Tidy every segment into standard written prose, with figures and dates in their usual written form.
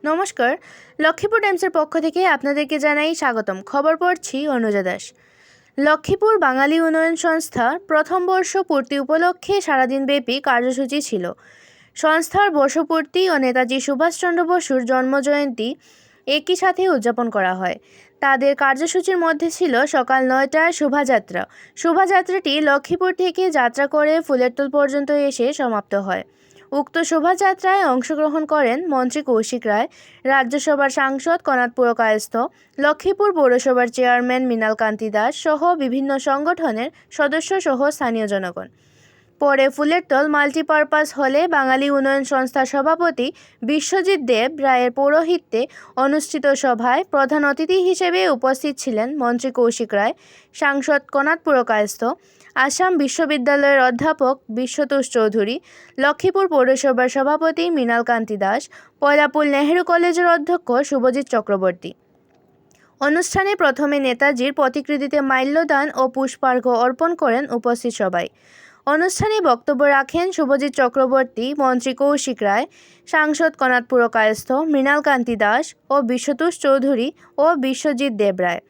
নমস্কার। লক্ষ্মীপুর টাইমসের পক্ষ থেকে আপনাদেরকে জানাই স্বাগতম। খবর পড়ছি অনুজা দাস। লক্ষ্মীপুর বাঙালি উন্নয়ন সংস্থার প্রথম বর্ষ পূর্তি উপলক্ষে সারাদিনব্যাপী কার্যসূচি ছিল। সংস্থার বর্ষপূর্তি ও নেতাজি সুভাষচন্দ্র বসুর জন্মজয়ন্তী একই সাথে উদযাপন করা হয়। তাদের কার্যসূচির মধ্যে ছিল সকাল ৯টায় শোভাযাত্রা। শোভাযাত্রাটি লক্ষ্মীপুর থেকে যাত্রা করে ফুলেরতোল পর্যন্ত এসে সমাপ্ত হয়। উক্ত শোভাযাত্রায় অংশগ্রহণ করেন মন্ত্রী কৌশিক রায়, রাজ্যসভার সাংসদ কনাদ পুরকায়স্থ, লক্ষ্মীপুর পৌরসভার চেয়ারম্যান মৃণাল কান্তি দাস সহ বিভিন্ন সংগঠনের সদস্য সহ স্থানীয় জনগণ। পরে ফুলেরতোল মাল্টিপারপাস হলে বাঙালি উন্নয়ন সংস্থার সভাপতি বিশ্বজিৎ দেব রায়ের পৌরোহিত্যে অনুষ্ঠিত সভায় প্রধান অতিথি হিসেবে উপস্থিত ছিলেন মন্ত্রী কৌশিক রায়, সাংসদ কনাদ পুরকায়স্থ, আসাম বিশ্ববিদ্যালয়ের অধ্যাপক বিশ্বতোষ চৌধুরী, লক্ষ্মীপুর পৌরসভার সভাপতি মৃণাল কান্তি দাস, পয়লাপুর নেহেরু কলেজের অধ্যক্ষ শুভজিৎ চক্রবর্তী। অনুষ্ঠানে প্রথমে নেতাজির প্রতিকৃতিতে মাল্যদান ও পুষ্পার্ঘ্য অর্পণ করেন উপস্থিত সবাই। অনুষ্ঠানে বক্তব্য রাখেন শুভজিৎ চক্রবর্তী, মন্ত্রী কৌশিক রায়, সাংসদ কনাদ পুরকায়স্থ, মৃণাল কান্তি দাস ও বিশ্বতোষ চৌধুরী ও বিশ্বজিৎ দেব রায়।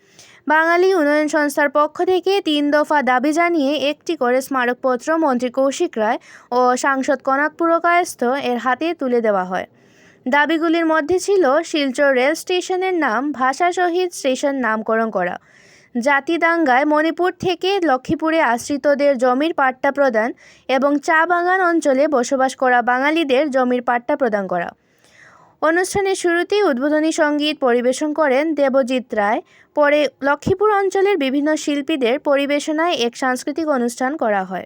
বাঙালি উন্নয়ন সংস্থার পক্ষ থেকে ৩ দফা দাবি জানিয়ে একটি করে স্মারকপত্র মন্ত্রী কৌশিক রায় ও সাংসদ কনাদ পুরকায়স্থ এর হাতে তুলে দেওয়া হয়। দাবিগুলির মধ্যে ছিল শিলচর রেল স্টেশনের নাম ভাষা শহীদ স্টেশন নামকরণ করা, জাতিদাঙ্গায় মণিপুর থেকে লক্ষ্মীপুরে আশ্রিতদের জমির পাট্টা প্রদান এবং চা বাগান অঞ্চলে বসবাস করা বাঙালিদের জমির পাট্টা প্রদান করা। অনুষ্ঠানের শুরুতেই উদ্বোধনী সঙ্গীত পরিবেশন করেন দেবজিৎ রায়। পরে লক্ষ্মীপুর অঞ্চলের বিভিন্ন শিল্পীদের পরিবেশনায় এক সাংস্কৃতিক অনুষ্ঠান করা হয়।